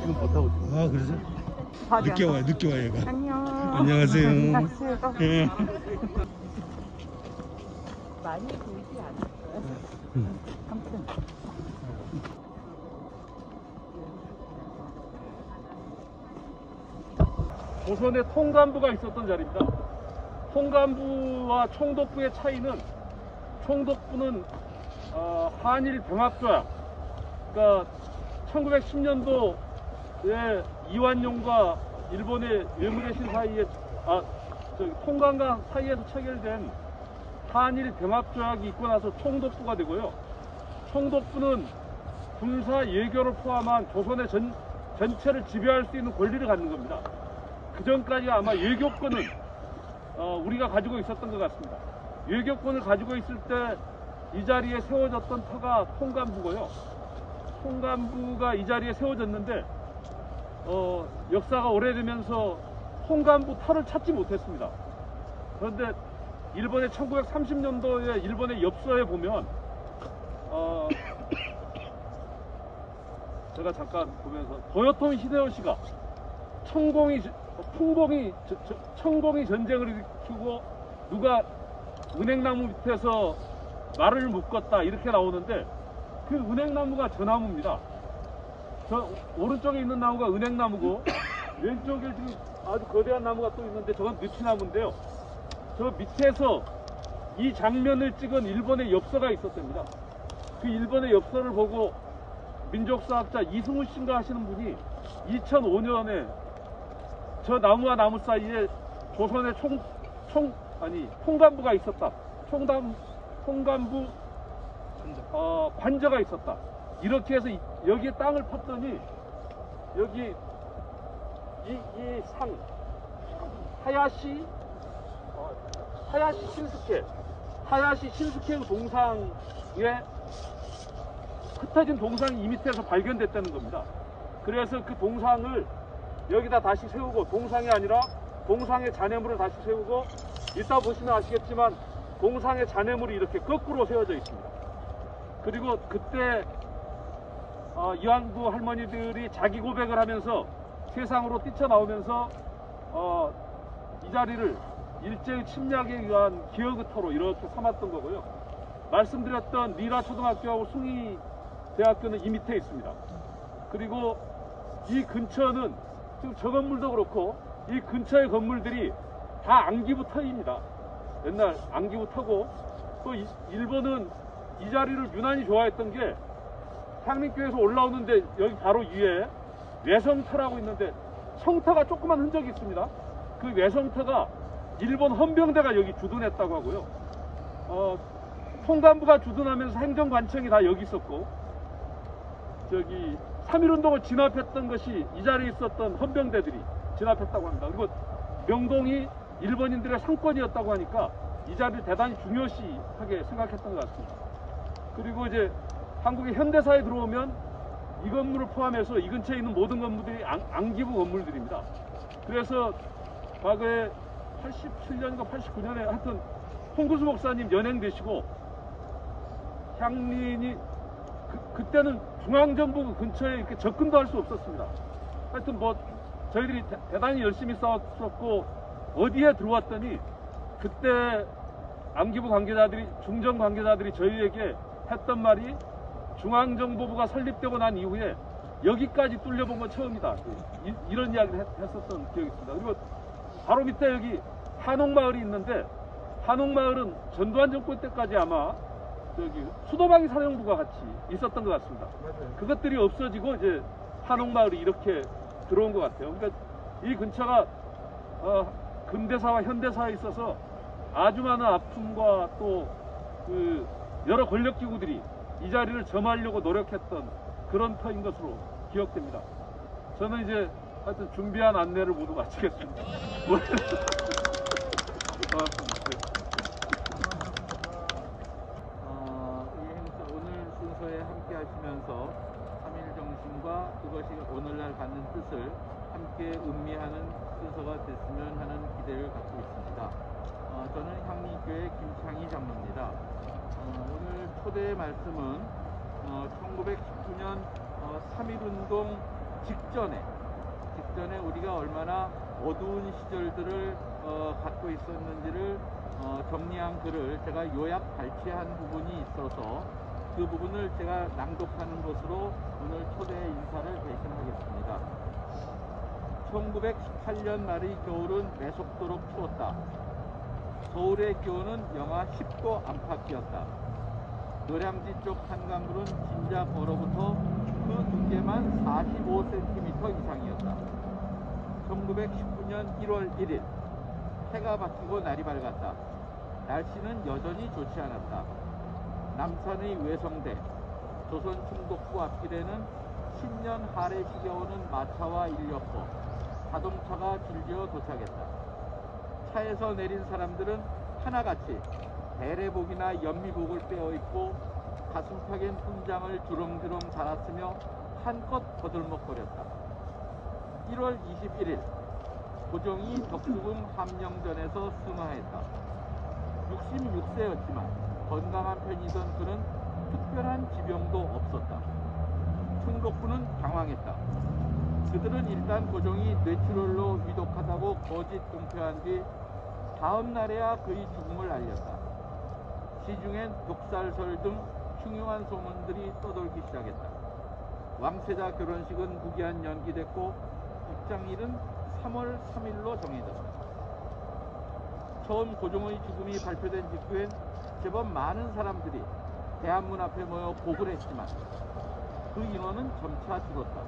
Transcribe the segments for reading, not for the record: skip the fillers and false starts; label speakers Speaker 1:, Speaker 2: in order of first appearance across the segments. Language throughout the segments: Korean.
Speaker 1: 지금 못 타고 있어요.
Speaker 2: 아, 그러세요? 늦게 와요, 늦게 와요, 얘가.
Speaker 3: 안녕.
Speaker 2: 안녕하세요. 예.
Speaker 3: 많이 보이지 않았어요. 아무튼
Speaker 1: 조선에 통감부가 있었던 자리입니다. 통감부와 총독부의 차이는, 총독부는 한일 병합조약, 그러니까 1910년도에 이완용과 일본의 외무대신 사이에 통감과 사이에서 체결된 한일 병합조약이 있고 나서 총독부가 되고요. 총독부는 군사 외교를 포함한 조선의 전체를 지배할 수 있는 권리를 갖는 겁니다. 그 전까지 아마 외교권은 우리가 가지고 있었던 것 같습니다. 외교권을 가지고 있을 때 이 자리에 세워졌던 터가 통감부고요. 통감부가 이 자리에 세워졌는데 역사가 오래되면서 통감부 터를 찾지 못했습니다. 그런데 일본의 1930년도에 일본의 엽서에 보면 제가 잠깐 보면서 도요토미 히데요시가 청공이 전쟁을 일으키고 누가 은행나무 밑에서 말을 묶었다 이렇게 나오는데, 그 은행나무가 저 나무입니다. 저 오른쪽에 있는 나무가 은행나무고 왼쪽에 지금 아주 거대한 나무가 또 있는데 저건 느티나무인데요. 저 밑에서 이 장면을 찍은 일본의 엽서가 있었답니다. 그 일본의 엽서를 보고 민족사학자 이승우 씨인가 하시는 분이 2005년에 저 나무와 나무 사이에 조선의 통감부가 있었다. 통감부 관저가 있었다. 이렇게 해서 여기에 땅을 팠더니 여기 이 산 하야시 신스케 동상에 흩어진 동상이 이 밑에서 발견됐다는 겁니다. 그래서 그 동상을 여기다 다시 세우고, 동상이 아니라 동상의 잔해물을 다시 세우고, 이따 보시면 아시겠지만 동상의 잔해물이 이렇게 거꾸로 세워져 있습니다. 그리고 그때 이완구 할머니들이 자기 고백을 하면서 세상으로 뛰쳐나오면서 이 자리를 일제의 침략에 의한 기억의 터로 이렇게 삼았던 거고요. 말씀드렸던 미라 초등학교하고 숭이 대학교는 이 밑에 있습니다. 그리고 이 근처는 지금 저 건물도 그렇고 이 근처의 건물들이 다 안기부 터입니다. 옛날 안기부 터고, 또 일본은 이 자리를 유난히 좋아했던 게 향민교에서 올라오는데 여기 바로 위에 외성터라고 있는데 성터가 조그만 흔적이 있습니다. 그 외성터가 일본 헌병대가 여기 주둔했다고 하고요. 통감부가 주둔하면서 행정관청이 다 여기 있었고, 저기 3.1운동을 진압했던 것이 이 자리에 있었던 헌병대들이 진압했다고 합니다. 그리고 명동이 일본인들의 상권이었다고 하니까 이 자리를 대단히 중요시하게 생각했던 것 같습니다. 그리고 이제 한국의 현대사에 들어오면 이 건물을 포함해서 이 근처에 있는 모든 건물들이 안기부 건물들입니다. 그래서 과거에 87년인가 89년에 하여튼 홍구수 목사님 연행되시고 향린이 그때는 중앙정부 근처에 이렇게 접근도 할 수 없었습니다. 하여튼 뭐 저희들이 대단히 열심히 싸웠었고, 어디에 들어왔더니 그때 안기부 관계자들이, 중정 관계자들이 저희에게 했던 말이, 중앙정보부가 설립되고 난 이후에 여기까지 뚫려본 건 처음이다, 이런 이야기를 했었던 기억이 있습니다. 그리고 바로 밑에 여기 한옥마을이 있는데, 한옥마을은 전두환 정권 때까지 아마 저기 수도방위 사령부가 같이 있었던 것 같습니다. 맞아요. 그것들이 없어지고 이제 한옥마을이 이렇게 들어온 것 같아요. 그러니까 이 근처가 근대사와 현대사에 있어서 아주 많은 아픔과 또 그 여러 권력기구들이 이 자리를 점하려고 노력했던 그런 터인 것으로 기억됩니다. 저는 이제 하여튼 준비한 안내를 모두 마치겠습니다.
Speaker 4: 오늘 순서에 함께 하시면서 3.1 정신과 그것이 오늘날 갖는 뜻을 함께 음미하는 순서가 됐으면 하는 기대를 갖고 있습니다. 저는 향리교회 김창희 장로입니다. 오늘 초대 말씀은 1919년 3.1운동 직전에 우리가 얼마나 어두운 시절들을 갖고 있었는지를 정리한 글을 제가 요약 발췌한 부분이 있어서 그 부분을 제가 낭독하는 것으로 오늘 초대 인사를 대신하겠습니다. 1918년 말의 겨울은 매섭도록 추웠다. 서울의 기온은 영하 10도 안팎이었다. 노량진 쪽 한강물은 진작 얼어붙어 그 두께만 45cm 이상이었다. 1919년 1월 1일 해가 바뀌고 날이 밝았다. 날씨는 여전히 좋지 않았다. 남산의 외성대, 조선 충북부 앞길에는 신년 하래 시겨오는 마차와 인력거, 자동차가 줄지어 도착했다. 차에서 내린 사람들은 하나같이 배례복이나 연미복을 빼어입고 가슴팍엔 훈장을 주렁주렁 달았으며 한껏 거들먹거렸다. 1월 21일 고종이 덕수궁 함령전에서 승하했다. 66세였지만 건강한 편이던 그는 특별한 지병도 없었다. 충북부는 당황했다. 그들은 일단 고종이 뇌출혈로 위독하다고 거짓 공표한 뒤 다음 날에야 그의 죽음을 알렸다. 시중엔 독살설 등 흉흉한 소문들이 떠돌기 시작했다. 왕세자 결혼식은 무기한 연기됐고 국장일은 3월 3일로 정해졌다. 처음 고종의 죽음이 발표된 직후엔 제법 많은 사람들이 대한문 앞에 모여 복을 했지만 그 인원은 점차 줄었다.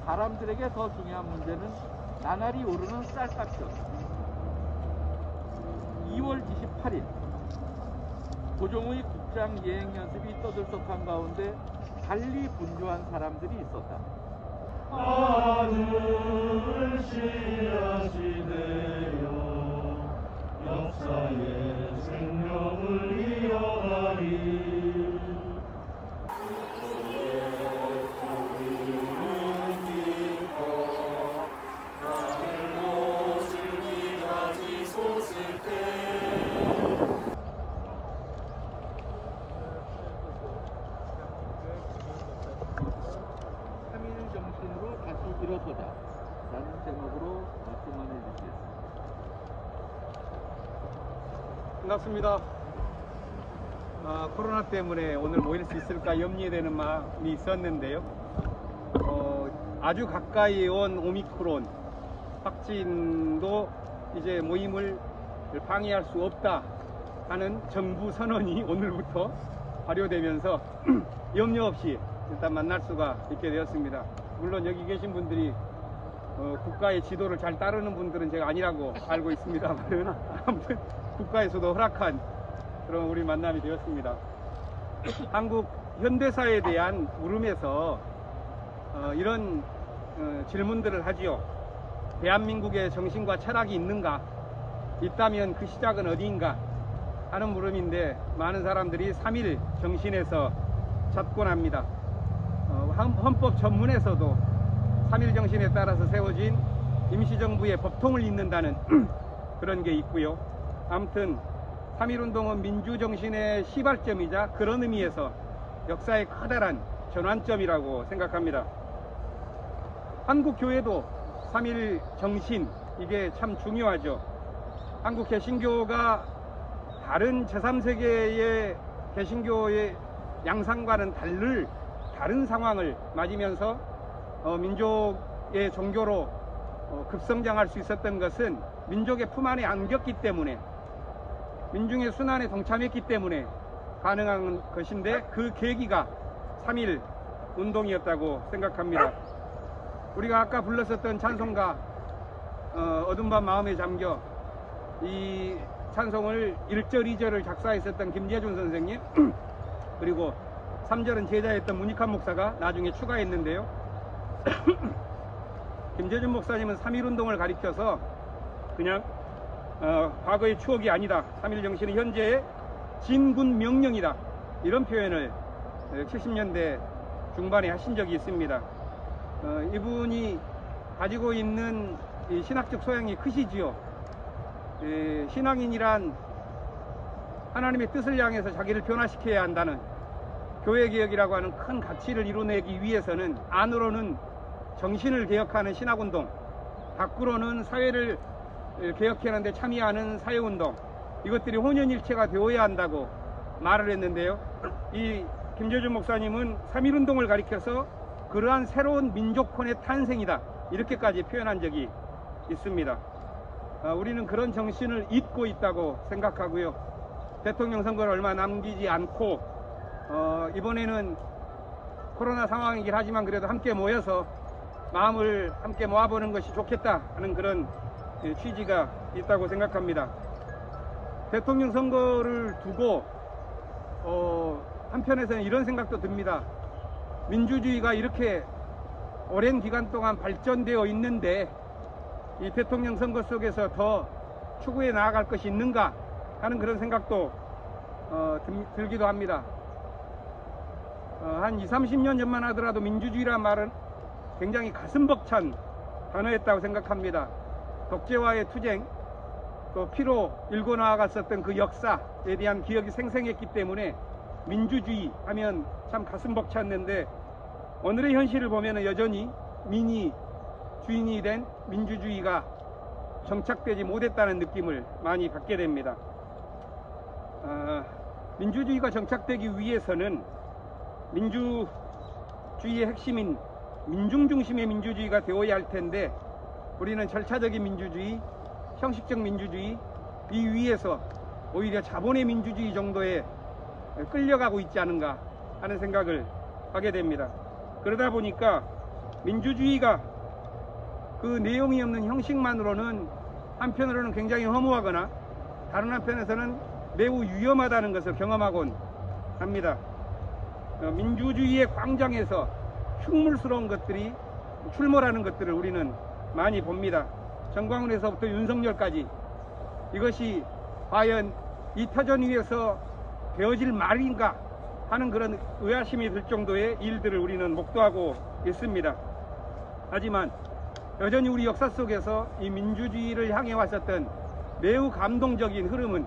Speaker 4: 사람들에게 더 중요한 문제는 나날이 오르는 쌀값이었다. 2월 28일 고종의 국장 예행 연습이 떠들썩한 가운데 달리 분주한 사람들이 있었다.
Speaker 5: 하늘을 씨앗이되어 역사의 생명을 이어가리.
Speaker 4: 정신으로 다시 일어서자 라는 제목으로 증언해 주시겠습니다.
Speaker 6: 반갑습니다. 코로나 때문에 오늘 모일 수 있을까 염려되는 마음이 있었는데요. 아주 가까이 온 오미크론 확진도 이제 모임을 방해할 수 없다 하는 정부 선언이 오늘부터 발효되면서 염려 없이 일단 만날 수가 있게 되었습니다. 물론 여기 계신 분들이 국가의 지도를 잘 따르는 분들은 제가 아니라고 알고 있습니다만 아무튼 국가에서도 허락한 그런 우리 만남이 되었습니다. 한국 현대사에 대한 물음에서 이런 질문들을 하지요. 대한민국의 정신과 철학이 있는가? 있다면 그 시작은 어디인가? 하는 물음인데 많은 사람들이 3.1 정신에서 찾곤 합니다. 헌법 전문에서도 3.1 정신에 따라서 세워진 임시정부의 법통을 잇는다는 그런 게 있고요. 아무튼 3.1 운동은 민주정신의 시발점이자 그런 의미에서 역사의 커다란 전환점이라고 생각합니다. 한국교회도 3.1 정신, 이게 참 중요하죠. 한국 개신교가 다른 제3세계의 개신교의 양상과는 다른 상황을 맞으면서 민족의 종교로 급성장할 수 있었던 것은 민족의 품 안에 안겼기 때문에, 민중의 순환에 동참했기 때문에 가능한 것인데 그 계기가 3.1 운동이었다고 생각합니다. 우리가 아까 불렀었던 찬송가 어둠 밤 마음에 잠겨, 이 찬송을 1절 2절을 작사했었던 김재준 선생님 그리고 3절은 제자였던 문익환 목사가 나중에 추가했는데요. 김재준 목사님은 3.1 운동을 가리켜서 그냥 과거의 추억이 아니다, 3.1 정신은 현재의 진군 명령이다, 이런 표현을 70년대 중반에 하신 적이 있습니다. 이분이 가지고 있는 이 신학적 소양이 크시지요. 신앙인이란 하나님의 뜻을 향해서 자기를 변화시켜야 한다는 교회개혁이라고 하는 큰 가치를 이뤄내기 위해서는 안으로는 정신을 개혁하는 신학운동, 밖으로는 사회를 개혁하는 데 참여하는 사회운동, 이것들이 혼연일체가 되어야 한다고 말을 했는데요. 이 김재준 목사님은 3.1운동을 가리켜서 그러한 새로운 민족혼의 탄생이다, 이렇게까지 표현한 적이 있습니다. 우리는 그런 정신을 잊고 있다고 생각하고요. 대통령 선거를 얼마 남기지 않고 이번에는 코로나 상황이긴 하지만 그래도 함께 모여서 마음을 함께 모아보는 것이 좋겠다 하는 그런 취지가 있다고 생각합니다. 대통령 선거를 두고 한편에서는 이런 생각도 듭니다. 민주주의가 이렇게 오랜 기간 동안 발전되어 있는데 이 대통령 선거 속에서 더 추구해 나아갈 것이 있는가 하는 그런 생각도 들기도 합니다. 한 20, 30년 전만 하더라도 민주주의란 말은 굉장히 가슴 벅찬 단어였다고 생각합니다. 독재와의 투쟁, 또 피로 일궈 나아갔었던 그 역사에 대한 기억이 생생했기 때문에 민주주의 하면 참 가슴 벅찼는데, 오늘의 현실을 보면 여전히 민이 주인이 된 민주주의가 정착되지 못했다는 느낌을 많이 받게 됩니다. 민주주의가 정착되기 위해서는 민주주의의 핵심인 민중 중심의 민주주의가 되어야 할 텐데, 우리는 절차적인 민주주의, 형식적 민주주의 이 위에서 오히려 자본의 민주주의 정도에 끌려가고 있지 않은가 하는 생각을 하게 됩니다. 그러다 보니까 민주주의가 그 내용이 없는 형식만으로는 한편으로는 굉장히 허무하거나 다른 한편에서는 매우 위험하다는 것을 경험하곤 합니다. 민주주의의 광장에서 흉물스러운 것들이 출몰하는 것들을 우리는 많이 봅니다. 정광훈에서부터 윤석열까지 이것이 과연 이 터전 위에서 되어질 말인가 하는 그런 의아심이 들 정도의 일들을 우리는 목도하고 있습니다. 하지만 여전히 우리 역사 속에서 이 민주주의를 향해 왔었던 매우 감동적인 흐름은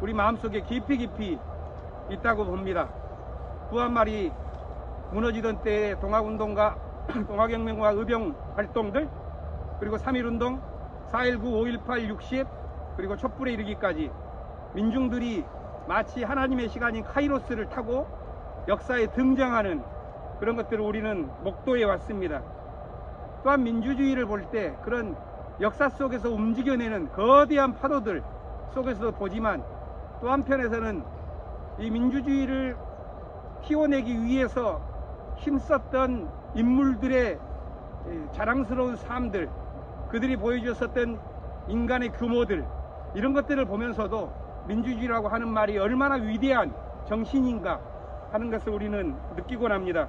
Speaker 6: 우리 마음속에 깊이 있다고 봅니다. 부한말이 무너지던 때의 동학운동과 동학혁명과 의병 활동들, 그리고 3.1운동, 4.19, 5.18, 60, 그리고 촛불에 이르기까지 민중들이 마치 하나님의 시간인 카이로스를 타고 역사에 등장하는 그런 것들을 우리는 목도해 왔습니다. 또한 민주주의를 볼 때 그런 역사 속에서 움직여내는 거대한 파도들 속에서도 보지만, 또 한편에서는 이 민주주의를 키워내기 위해서 힘썼던 인물들의 자랑스러운 삶들, 그들이 보여주었었던 인간의 규모들, 이런 것들을 보면서도 민주주의라고 하는 말이 얼마나 위대한 정신인가 하는 것을 우리는 느끼곤 합니다.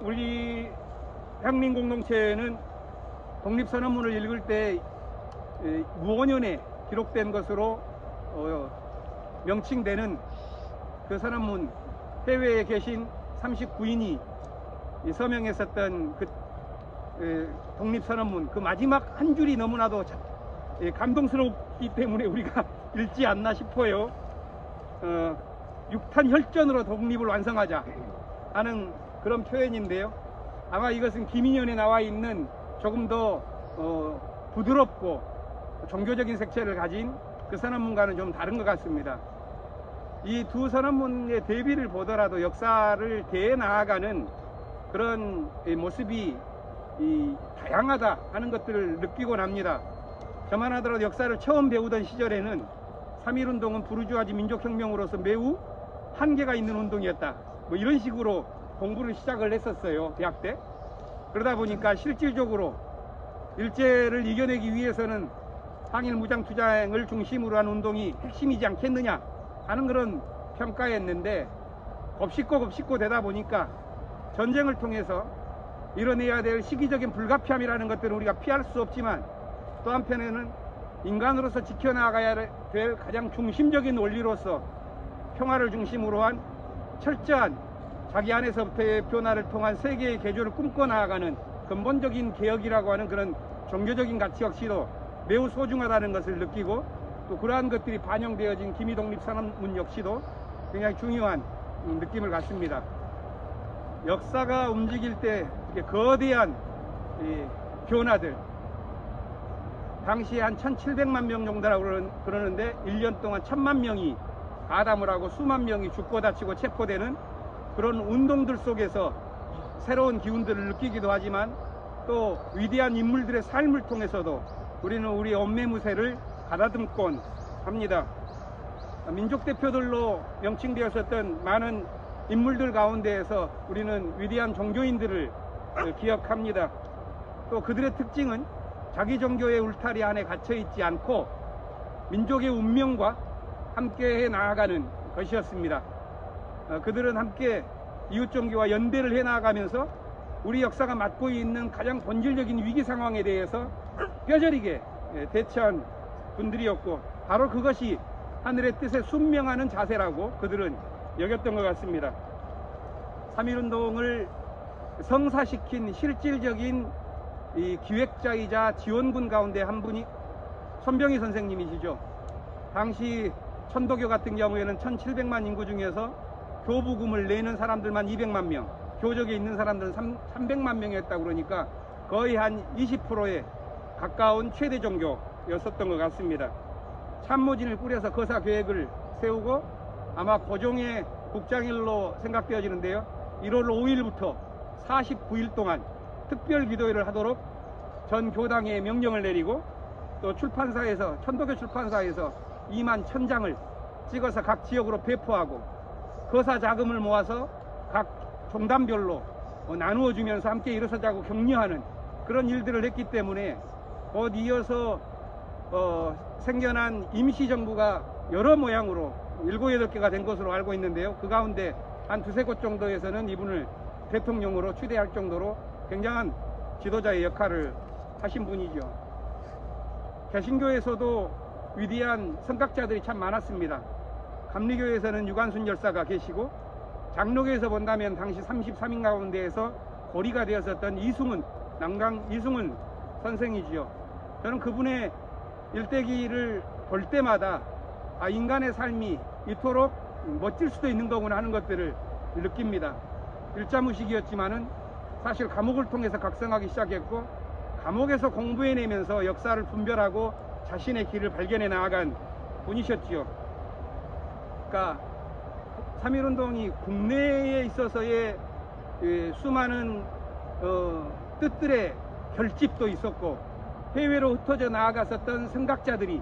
Speaker 6: 우리 향민공동체는 독립선언문을 읽을 때 무원년에 기록된 것으로 명칭되는 그 선언문, 해외에 계신 39인이 서명했었던 그 독립선언문, 그 마지막 한 줄이 너무나도 감동스럽기 때문에 우리가 읽지 않나 싶어요. 육탄 혈전으로 독립을 완성하자 하는 그런 표현인데요. 아마 이것은 김인현에 나와 있는 조금 더 부드럽고 종교적인 색채를 가진 그 선언문과는 좀 다른 것 같습니다. 이 두 선언문의 대비를 보더라도 역사를 대해 나아가는 그런 모습이 다양하다 하는 것들을 느끼곤 합니다. 저만 하더라도 역사를 처음 배우던 시절에는 3.1운동은 부르주아지 민족혁명으로서 매우 한계가 있는 운동이었다, 뭐 이런 식으로 공부를 시작을 했었어요, 대학 때. 그러다 보니까 실질적으로 일제를 이겨내기 위해서는 항일 무장투쟁을 중심으로 한 운동이 핵심이지 않겠느냐 하는 그런 평가였는데, 곱씹고 되다 보니까 전쟁을 통해서 이뤄내야 될 시기적인 불가피함이라는 것들은 우리가 피할 수 없지만, 또 한편에는 인간으로서 지켜나가야 될 가장 중심적인 원리로서 평화를 중심으로 한 철저한 자기 안에서부터의 변화를 통한 세계의 개조를 꿈꿔 나아가는 근본적인 개혁이라고 하는 그런 종교적인 가치 역시도 매우 소중하다는 것을 느끼고, 또 그러한 것들이 반영되어진 기미독립선언문 역시도 굉장히 중요한 느낌을 갖습니다. 역사가 움직일 때 이렇게 거대한 이 변화들, 당시에 한 1700만 명 정도라고 그러는데 1년 동안 1000만 명이 가담을 하고 수만 명이 죽고 다치고 체포되는 그런 운동들 속에서 새로운 기운들을 느끼기도 하지만 또 위대한 인물들의 삶을 통해서도 우리는 우리 엄매무새를 가다듬곤 합니다. 민족 대표들로 명칭되었었던 많은 인물들 가운데에서 우리는 위대한 종교인들을 기억합니다. 또 그들의 특징은 자기 종교의 울타리 안에 갇혀 있지 않고 민족의 운명과 함께 해 나아가는 것이었습니다. 그들은 함께 이웃 종교와 연대를 해 나아가면서 우리 역사가 맡고 있는 가장 본질적인 위기 상황에 대해서 뼈저리게 대처한 분들이었고, 바로 그것이 하늘의 뜻에 순명하는 자세라고 그들은 여겼던 것 같습니다. 3.1운동을 성사시킨 실질적인 이 기획자이자 지원군 가운데 한 분이 손병희 선생님이시죠. 당시 천도교 같은 경우에는 1700만 인구 중에서 교부금을 내는 사람들만 200만 명, 교적에 있는 사람들은 300만 명이었다고 그러니까 거의 한 20%에 가까운 최대 종교였었던 것 같습니다. 참모진을 꾸려서 거사 계획을 세우고 아마 고종의 국장일로 생각되어지는데요. 1월 5일부터 49일 동안 특별 기도회를 하도록 전 교당에 명령을 내리고, 또 출판사에서, 천도교 출판사에서 2만 1000장을 찍어서 각 지역으로 배포하고 거사 자금을 모아서 각 종단별로 나누어 주면서 함께 일어서자고 격려하는 그런 일들을 했기 때문에 곧 이어서 생겨난 임시정부가 여러 모양으로 7, 8개가 된 것으로 알고 있는데요. 그 가운데 한 2, 3곳 정도에서는 이분을 대통령으로 추대할 정도로 굉장한 지도자의 역할을 하신 분이죠. 개신교에서도 위대한 성각자들이 참 많았습니다. 감리교에서는 유관순 열사가 계시고, 장로교에서 본다면 당시 33인 가운데에서 고리가 되었었던 이승훈, 남강 이승훈 선생이지요. 저는 그분의 일대기를 볼 때마다 인간의 삶이 이토록 멋질 수도 있는 거구나 하는 것들을 느낍니다. 일자무식이었지만은 사실 감옥을 통해서 각성하기 시작했고, 감옥에서 공부해내면서 역사를 분별하고 자신의 길을 발견해 나아간 분이셨지요. 그러니까 3.1운동이 국내에 있어서의 수많은 뜻들의 결집도 있었고, 해외로 흩어져 나아갔었던 선각자들이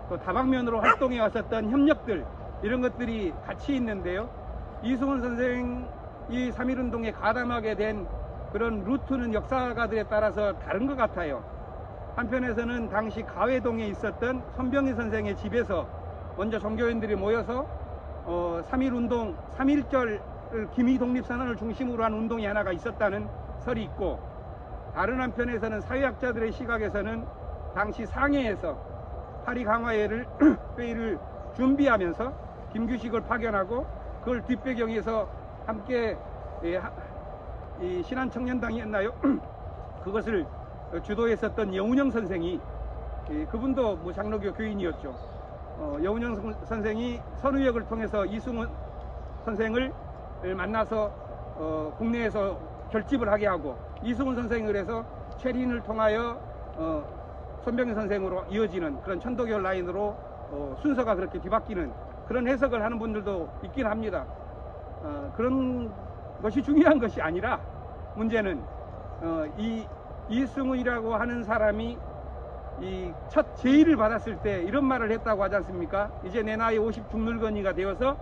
Speaker 6: 또 다방면으로 활동해 왔었던 협력들, 이런 것들이 같이 있는데요. 이승훈 선생이 3.1운동에 가담하게 된 그런 루트는 역사가들에 따라서 다른 것 같아요. 한편에서는 당시 가회동에 있었던 손병희 선생의 집에서 먼저 종교인들이 모여서 3.1운동, 3.1절 기미독립선언을 중심으로 한 운동이 하나가 있었다는 설이 있고, 다른 한편에서는 사회학자들의 시각에서는 당시 상해에서 파리 강화회를 회의를 준비하면서 김규식을 파견하고 그걸 뒷배경에서 함께 이 신한청년당이었나요? 그것을 주도했었던 여운형 선생이, 그분도 뭐 장로교 교인이었죠. 여운형 선생이 선우역을 통해서 이승훈 선생을 만나서 국내에서 결집을 하게 하고, 이승훈 선생이 그래서 최린을 통하여 손병희 선생으로 이어지는 그런 천도교 라인으로 순서가 그렇게 뒤바뀌는 그런 해석을 하는 분들도 있긴 합니다. 그런 것이 중요한 것이 아니라, 문제는 이 이승훈이라고 하는 사람이 이 첫 제의를 받았을 때 이런 말을 했다고 하지 않습니까? 이제 내 나이 50 죽늙은이가 되어서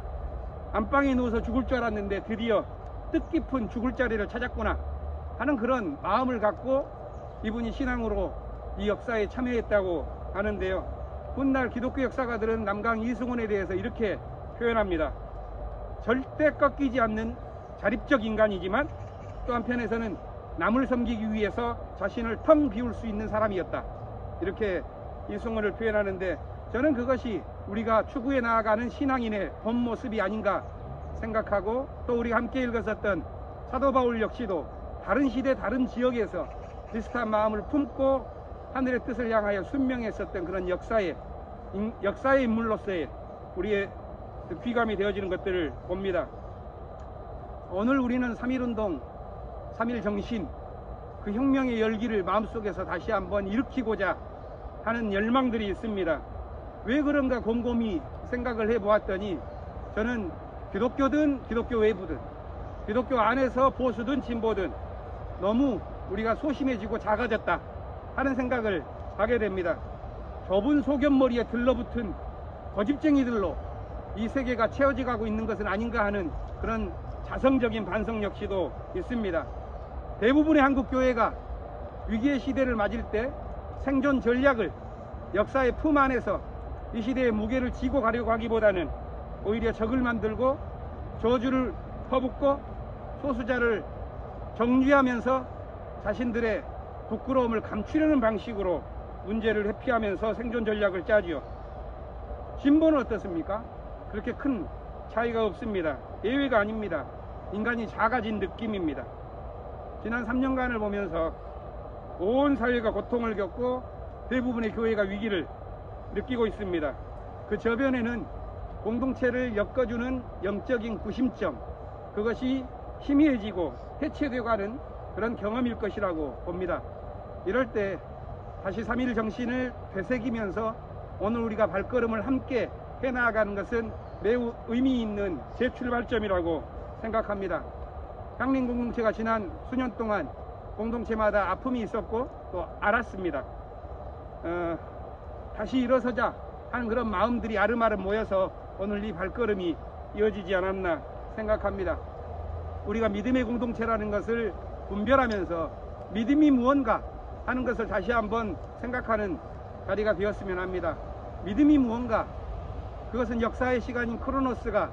Speaker 6: 안방에 누워서 죽을 줄 알았는데 드디어 뜻깊은 죽을 자리를 찾았구나 하는 그런 마음을 갖고 이분이 신앙으로 이 역사에 참여했다고 하는데요. 훗날 기독교 역사가들은 남강 이승훈에 대해서 이렇게 표현합니다. 절대 꺾이지 않는 자립적 인간이지만 또 한편에서는 남을 섬기기 위해서 자신을 텅 비울 수 있는 사람이었다, 이렇게 이승훈을 표현하는데, 저는 그것이 우리가 추구해 나아가는 신앙인의 본 모습이 아닌가 생각하고, 또 우리가 함께 읽었었던 사도 바울 역시도 다른 시대 다른 지역에서 비슷한 마음을 품고 하늘의 뜻을 향하여 순명했었던 그런 역사의 인물로서의 우리의 귀감이 되어지는 것들을 봅니다. 오늘 우리는 3.1운동, 3.1정신, 그 혁명의 열기를 마음속에서 다시 한번 일으키고자 하는 열망들이 있습니다. 왜 그런가 곰곰이 생각을 해보았더니 저는 기독교든 기독교 외부든 기독교 안에서 보수든 진보든 너무 우리가 소심해지고 작아졌다 하는 생각을 하게 됩니다. 좁은 소견머리에 들러붙은 고집쟁이들로 이 세계가 채워져 가고 있는 것은 아닌가 하는 그런 자성적인 반성 역시도 있습니다. 대부분의 한국 교회가 위기의 시대를 맞을 때 생존 전략을 역사의 품 안에서 이 시대의 무게를 지고 가려고 하기보다는 오히려 적을 만들고 저주를 퍼붓고 소수자를 정죄하면서 자신들의 부끄러움을 감추려는 방식으로 문제를 회피하면서 생존 전략을 짜지요. 진보는 어떻습니까? 그렇게 큰 차이가 없습니다. 예외가 아닙니다. 인간이 작아진 느낌입니다. 지난 3년간을 보면서 온 사회가 고통을 겪고 대부분의 교회가 위기를 느끼고 있습니다. 그 저변에는 공동체를 엮어주는 영적인 구심점, 그것이 희미해지고 해체되어가는 그런 경험일 것이라고 봅니다. 이럴 때 다시 3.1 정신을 되새기면서 오늘 우리가 발걸음을 함께 해나가는 것은 매우 의미 있는 재출발점이라고 생각합니다. 향림 공동체가 지난 수년 동안 공동체마다 아픔이 있었고 또 알았습니다. 다시 일어서자 하는 그런 마음들이 아름아름 모여서 오늘 이 발걸음이 이어지지 않았나 생각합니다. 우리가 믿음의 공동체라는 것을 분별하면서 믿음이 무언가 하는 것을 다시 한번 생각하는 자리가 되었으면 합니다. 믿음이 무언가, 그것은 역사의 시간인 크로노스가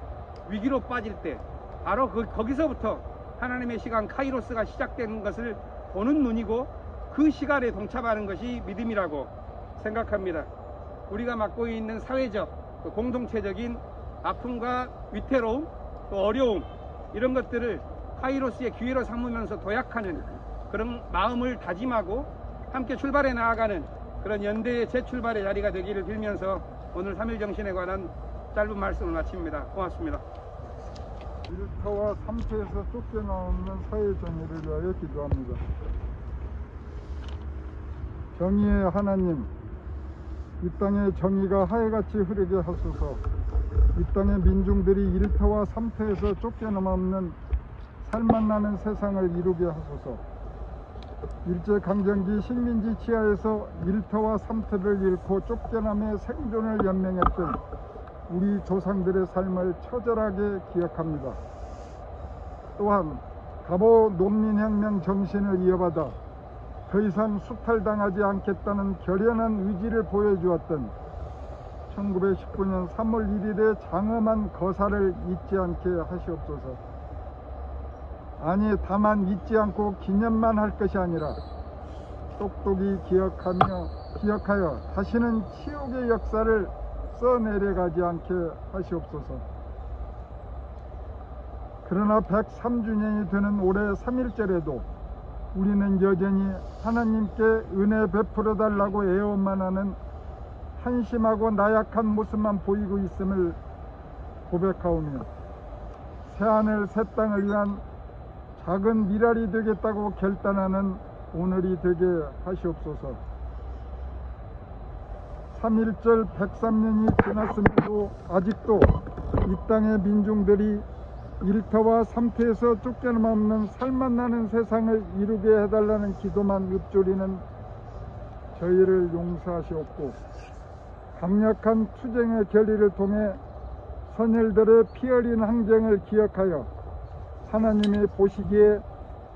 Speaker 6: 위기로 빠질 때 바로 거기서부터 하나님의 시간 카이로스가 시작되는 것을 보는 눈이고 그 시간에 동참하는 것이 믿음이라고 생각합니다. 우리가 맡고 있는 사회적, 또 공동체적인 아픔과 위태로움, 또 어려움, 이런 것들을 카이로스의 기회로 삼으면서 도약하는 그런 마음을 다짐하고 함께 출발해 나아가는 그런 연대의 재출발의 자리가 되기를 빌면서 오늘 3.1 정신에 관한 짧은 말씀을 마칩니다. 고맙습니다.
Speaker 7: 일터와 삼터에서 쫓겨나오는 사회 정의를 위하여 기도합니다. 정의의 하나님, 이 땅에 정의가 하늘같이 흐르게 하소서. 이 땅의 민중들이 일터와 삼터에서 쫓겨남없는 살맛나는 세상을 이루게 하소서. 일제강점기 식민지 치하에서 일터와 삼터를 잃고 쫓겨남의 생존을 연명했던 우리 조상들의 삶을 처절하게 기억합니다. 또한 갑오 농민혁명 정신을 이어받아 더 이상 수탈당하지 않겠다는 결연한 의지를 보여주었던 1919년 3월 1일의 장엄한 거사를 잊지 않게 하시옵소서. 아니, 다만 잊지 않고 기념만 할 것이 아니라 똑똑히 기억하여 다시는 치욕의 역사를 써내려가지 않게 하시옵소서. 그러나 103주년이 되는 올해 3.1절에도 우리는 여전히 하나님께 은혜 베풀어 달라고 애원만 하는 한심하고 나약한 모습만 보이고 있음을 고백하오며 새하늘 새 땅을 위한 작은 미랄이 되겠다고 결단하는 오늘이 되게 하시옵소서. 3.1절 103년이 지났음에도 아직도 이 땅의 민중들이 일터와 삼터에서 쫓겨남없는 살맛나는 세상을 이루게 해달라는 기도만 읊조리는 저희를 용서하시옵고 강력한 투쟁의 결의를 통해 선열들의 피 흘린 항쟁을 기억하여 하나님이 보시기에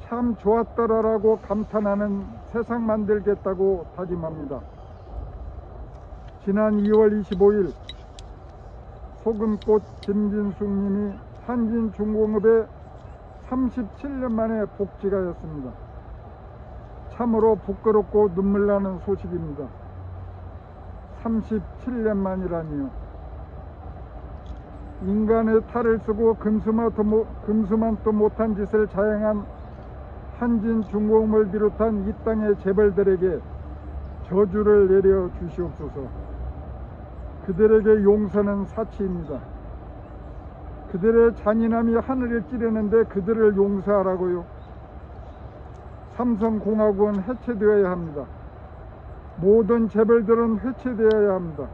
Speaker 7: 참 좋았더라라고 감탄하는 세상 만들겠다고 다짐합니다. 지난 2월 25일 소금꽃 김진숙님이 한진중공업에 37년 만에 복직하였습니다. 참으로 부끄럽고 눈물나는 소식입니다. 37년 만이라니요. 인간의 탈을 쓰고 금수만도 못한 짓을 자행한 한진중공업을 비롯한 이 땅의 재벌들에게 저주를 내려 주시옵소서. 그들에게 용서는 사치입니다. 그들의 잔인함이 하늘을 찌르는데 그들을 용서하라고요. 삼성공화국은 해체되어야 합니다. 모든 재벌들은 해체되어야 합니다.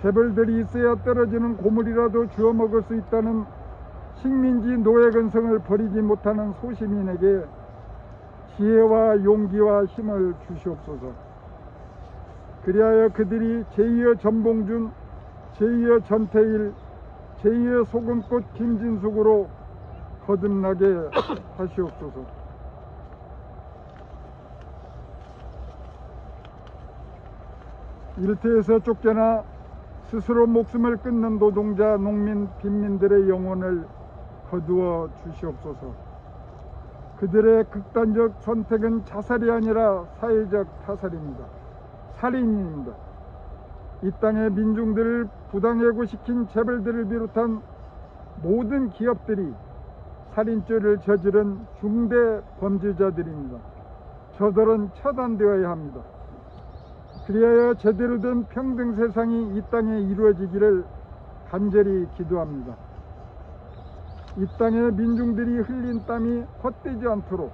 Speaker 7: 재벌들이 있어야 떨어지는 고물이라도 주워 먹을 수 있다는 식민지 노예근성을 버리지 못하는 소시민에게 지혜와 용기와 힘을 주시옵소서. 그리하여 그들이 제2의 전봉준, 제2의 전태일, 제2의 소금꽃 김진숙으로 거듭나게 하시옵소서. 일터에서 쫓겨나 스스로 목숨을 끊는 노동자, 농민, 빈민들의 영혼을 거두어 주시옵소서. 그들의 극단적 선택은 자살이 아니라 사회적 타살입니다. 살인입니다. 이 땅의 민중들을 부당해고시킨 재벌들을 비롯한 모든 기업들이 살인죄를 저지른 중대 범죄자들입니다. 저들은 처단되어야 합니다. 그리하여 제대로 된 평등 세상이 이 땅에 이루어지기를 간절히 기도합니다. 이 땅의 민중들이 흘린 땀이 헛되지 않도록,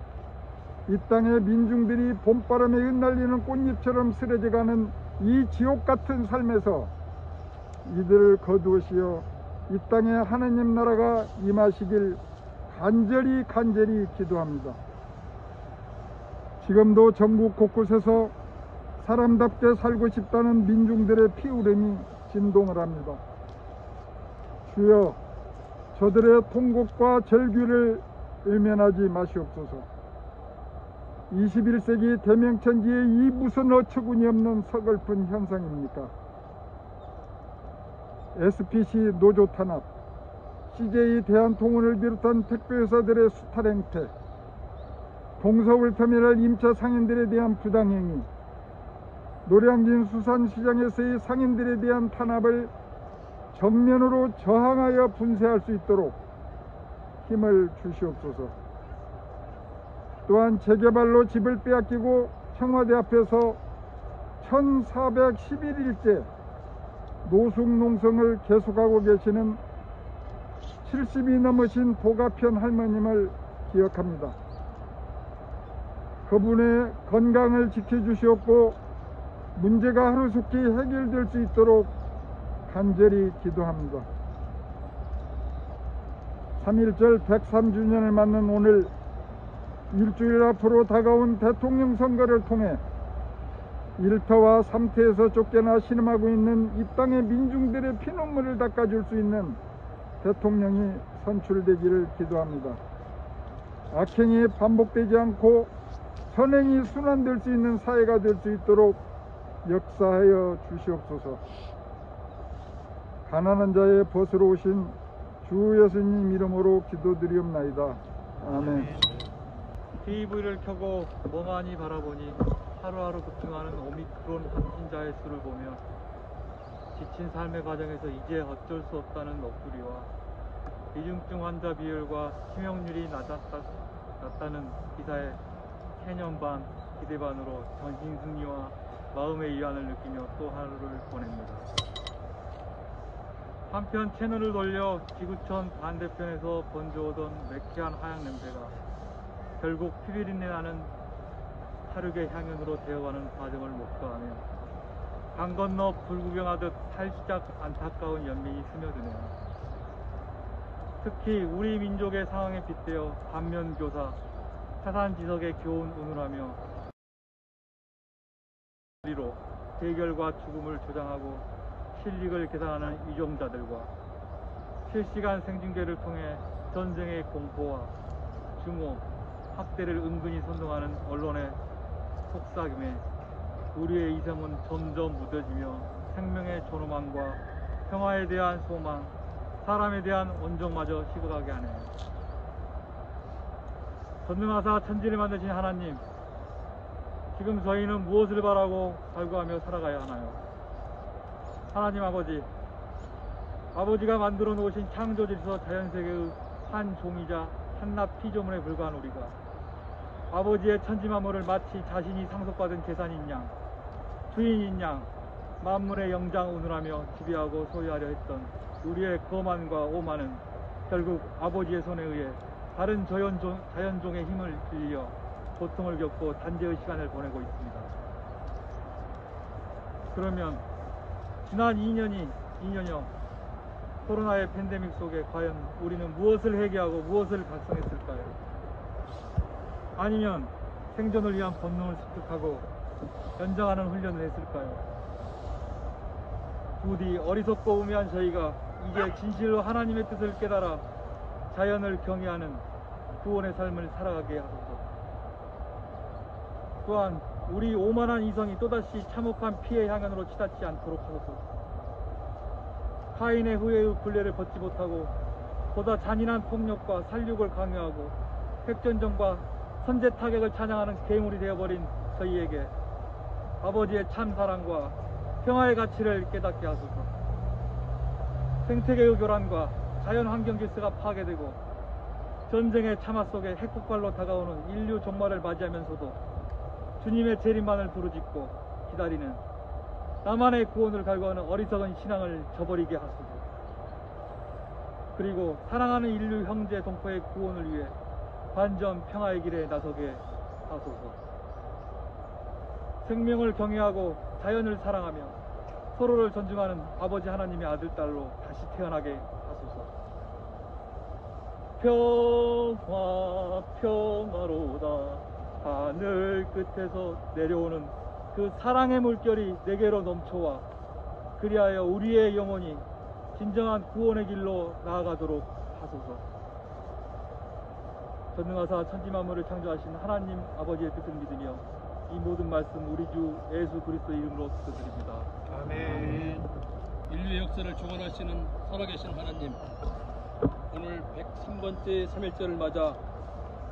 Speaker 7: 이 땅의 민중들이 봄바람에 흩날리는 꽃잎처럼 쓰러져가는 이 지옥 같은 삶에서 이들을 거두시어 이 땅에 하나님 나라가 임하시길 간절히 기도합니다. 지금도 전국 곳곳에서 사람답게 살고 싶다는 민중들의 피울음이 진동을 합니다. 주여, 저들의 통곡과 절규를 외면하지 마시옵소서. 21세기 대명천지에 이 무슨 어처구니 없는 서글픈 현상입니까? SPC 노조 탄압, CJ 대한통운을 비롯한 택배회사들의 수탈 행태, 동서울터미널 임차 상인들에 대한 부당행위, 노량진 수산시장에서의 상인들에 대한 탄압을 정면으로 저항하여 분쇄할 수 있도록 힘을 주시옵소서. 또한 재개발로 집을 빼앗기고 청와대 앞에서 1411일째 노숙농성을 계속하고 계시는 70이 넘으신 도가편 할머님을 기억합니다. 그분의 건강을 지켜주시옵고 문제가 하루속히 해결될 수 있도록 간절히 기도합니다. 3.1절 103주년을 맞는 오늘, 일주일 앞으로 다가온 대통령 선거를 통해 1터와 3터에서 쫓겨나 신음하고 있는 이 땅의 민중들의 피눈물을 닦아줄 수 있는 대통령이 선출되기를 기도합니다. 악행이 반복되지 않고 선행이 순환될 수 있는 사회가 될 수 있도록 역사하여 주시옵소서. 가난한 자의 벗으러 오신 주 예수님 이름으로 기도드리옵나이다. 아멘.
Speaker 8: TV를 켜고 멍하니 바라보니 하루하루 급증하는 오미크론 확진자의 수를 보며 지친 삶의 과정에서 이제 어쩔 수 없다는 넋두리와 위중증 환자 비율과 치명률이 낮다는 기사에 체념 반, 기대 반으로 전신 승리와 마음의 이완을 느끼며 또 하루를 보냅니다. 한편 채널을 돌려 지구촌 반대편에서 번져오던 매캐한 하얀 냄새가 결국 피비린내 나는 사륙의 향연으로 되어가는 과정을 목도하며 강 건너 불구경하듯 살짝 안타까운 연민이 스며드네요. 특히 우리 민족의 상황에 빗대어 반면교사, 타산지석의 교훈 운운하며 로 대결과 죽음을 조장하고 실익을 계산하는 위종자들과 실시간 생중계를 통해 전쟁의 공포와 증오, 학대를 은근히 선동하는 언론의 속삭임에 우리의 이성은 점점 무뎌지며 생명의 존엄함과 평화에 대한 소망, 사람에 대한 온정마저 식어가게 하네요. 전능하사 천지를 만드신 하나님, 지금 저희는 무엇을 바라고 살고하며 살아가야 하나요? 하나님 아버지, 아버지가 만들어 놓으신 창조질서 자연세계의 한 종이자 한낱 피조물에 불과한 우리가 아버지의 천지만물을 마치 자신이 상속받은 재산인 양, 주인인 양, 만물의 영장 운운하며 지배하고 소유하려 했던 우리의 거만과 오만은 결국 아버지의 손에 의해 다른 자연종의 힘을 빌려 고통을 겪고 단죄의 시간을 보내고 있습니다. 그러면 지난 2년여 코로나의 팬데믹 속에 과연 우리는 무엇을 회개하고 무엇을 달성했을까요? 아니면 생존을 위한 본능을 습득하고 연장하는 훈련을 했을까요? 부디 어리석고 우매한 저희가 이제 진실로 하나님의 뜻을 깨달아 자연을 경외하는 구원의 삶을 살아가게 하소서. 또한 우리 오만한 이성이 또다시 참혹한 피해 향연으로 치닫지 않도록 하소서. 카인의 후회의 굴레를 벗지 못하고 보다 잔인한 폭력과 살육을 강요하고 핵전쟁과 선제 타격을 찬양하는 괴물이 되어버린 저희에게 아버지의 참 사랑과 평화의 가치를 깨닫게 하소서. 생태계의 교란과 자연환경 질서가 파괴되고 전쟁의 참화 속에 핵폭발로 다가오는 인류 종말을 맞이하면서도 주님의 재림만을 부르짖고 기다리는 나만의 구원을 갈구하는 어리석은 신앙을 저버리게 하소서. 그리고 사랑하는 인류 형제 동포의 구원을 위해 반전 평화의 길에 나서게 하소서. 생명을 경외하고 자연을 사랑하며 서로를 존중하는 아버지 하나님의 아들, 딸로 다시 태어나게 하소서. 평화로다. 하늘 끝에서 내려오는 그 사랑의 물결이 내게로 넘쳐와 그리하여 우리의 영혼이 진정한 구원의 길로 나아가도록 하소서. 전능하사 천지만물을 창조하신 하나님 아버지의 뜻을 믿으며 이 모든 말씀 우리 주 예수 그리스도 이름으로 기도드립니다.
Speaker 6: 아멘.
Speaker 9: 인류의 역사를 주관하시는 살아계신 하나님, 오늘 103번째 3일절을 맞아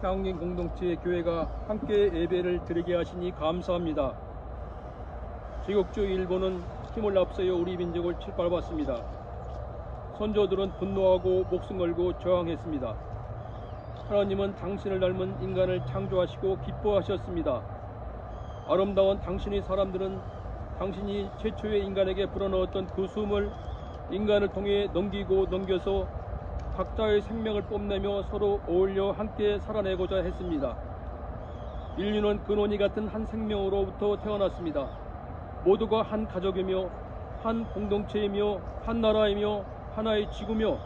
Speaker 9: 향후인 공동체의 교회가 함께 예배를 드리게 하시니 감사합니다. 제국주 일본은 힘을 앞세워 우리 민족을 짓밟았습니다. 선조들은 분노하고 목숨 걸고 저항했습니다. 하나님은 당신을 닮은 인간을 창조하시고 기뻐하셨습니다. 아름다운 당신의 사람들은 당신이 최초의 인간에게 불어넣었던 그 숨을 인간을 통해 넘겨서 각자의 생명을 뽐내며 서로 어울려 함께 살아내고자 했습니다. 인류는 근원이 같은 한 생명으로부터 태어났습니다. 모두가 한 가족이며 한 공동체이며 한 나라이며 하나의 지구며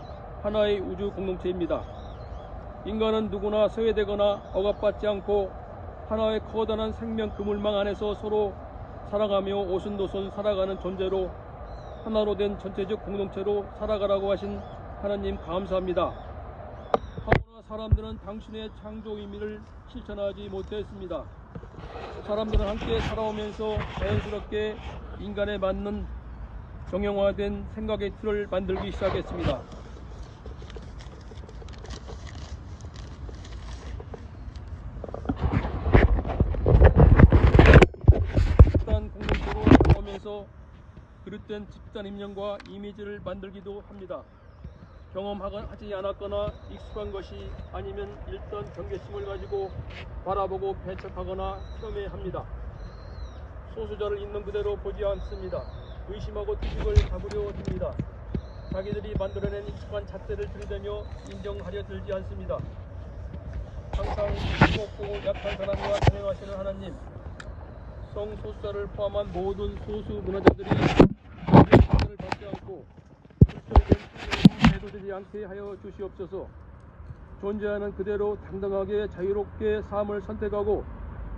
Speaker 9: 하나의 우주 공동체입니다. 인간은 누구나 소외되거나 억압받지 않고 하나의 커다란 생명 그물망 안에서 서로 사랑하며 오순도순 살아가는 존재로 하나로 된 전체적 공동체로 살아가라고 하신 하나님 감사합니다. 하오나 사람들은 당신의 창조 의미를 실천하지 못했습니다. 사람들은 함께 살아오면서 자연스럽게 인간에 맞는 정형화된 생각의 틀을 만들기 시작했습니다. 집단 공동체로 살아오면서 그릇된 집단 인명과 이미지를 만들기도 합니다. 경험하지 않았거나 익숙한 것이 아니면 일단 경계심을 가지고 바라보고 배척하거나 폄훼합니다. 소수자를 있는 그대로 보지 않습니다. 의심하고 투식을 잡으려 듭니다. 자기들이 만들어낸 익숙한 잣대를 들이대며 인정하려 들지 않습니다. 항상 무겁고 약한 사람과 동행하시는 하나님, 성소수자를 포함한 모든 소수 문화자들이 비판을 받지 않고 불철된 풍요로 매도되지 않게 하여 주시옵소서. 존재하는 그대로 당당하게 자유롭게 삶을 선택하고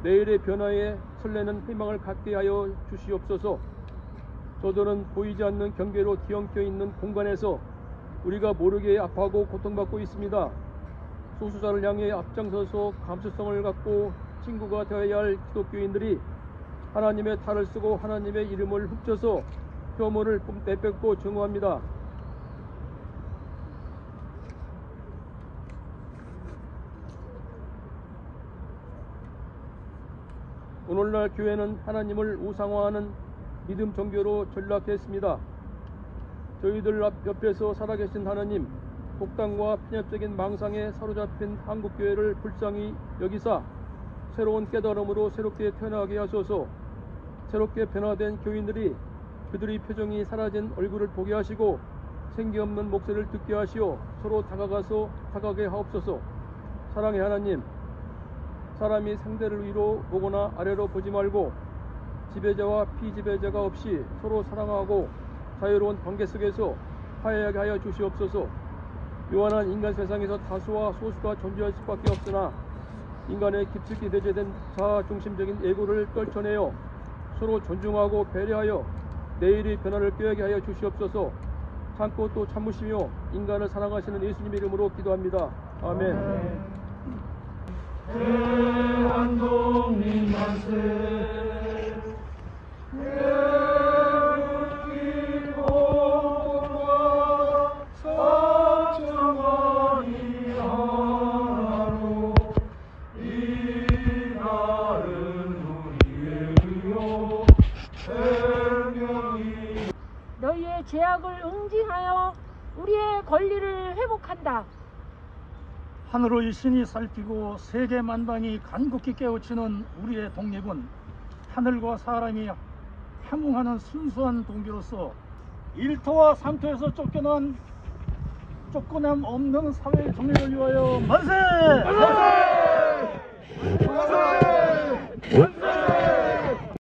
Speaker 9: 내일의 변화에 설레는 희망을 갖게 하여 주시옵소서. 저들은 보이지 않는 경계로 뒤엉켜 있는 공간에서 우리가 모르게 아파하고 고통받고 있습니다. 소수자를 향해 앞장서서 감수성을 갖고 친구가 되어야 할 기독교인들이 하나님의 탈을 쓰고 하나님의 이름을 훔쳐서 혐오를 내뺏고 증오합니다. 오늘날 교회는 하나님을 우상화하는 믿음 종교로 전락했습니다. 저희들 옆에서 살아계신 하나님, 독단과 편협적인 망상에 사로잡힌 한국교회를 불쌍히 여기사 새로운 깨달음으로 새롭게 태어나게 하소서. 새롭게 변화된 교인들이 그들의 표정이 사라진 얼굴을 보게 하시고 생기 없는 목소리를 듣게 하시어 서로 다가게 하옵소서. 사랑의 하나님, 사람이 상대를 위로 보거나 아래로 보지 말고 지배자와 피지배자가 없이 서로 사랑하고 자유로운 관계 속에서 화해하게 하여 주시옵소서. 요한한 인간 세상에서 다수와 소수가 존재할 수밖에 없으나 인간의 깊숙이 내재된 자아중심적인 예고를 떨쳐내어 서로 존중하고 배려하여 내일의 변화를 꾀하게 하여 주시옵소서. 참고 또 참으시며 인간을 사랑하시는 예수님의 이름으로 기도합니다. 아멘.
Speaker 5: 대한독립 만세 태극기 꽃과 성정관이 하나로 이 날은 우리의 의요 생명이
Speaker 10: 너희의 죄악을 응징하여 우리의 권리를 회복한다.
Speaker 11: 하늘의 신이 살피고 세계 만방이 간곡히 깨우치는 우리의 독립은 하늘과 사람이 함흥하는 순수한 동기로서 1토와 3토에서 쫓겨남 없는 사회의 정리를 위하여 만세! 만세! 만세! 만세!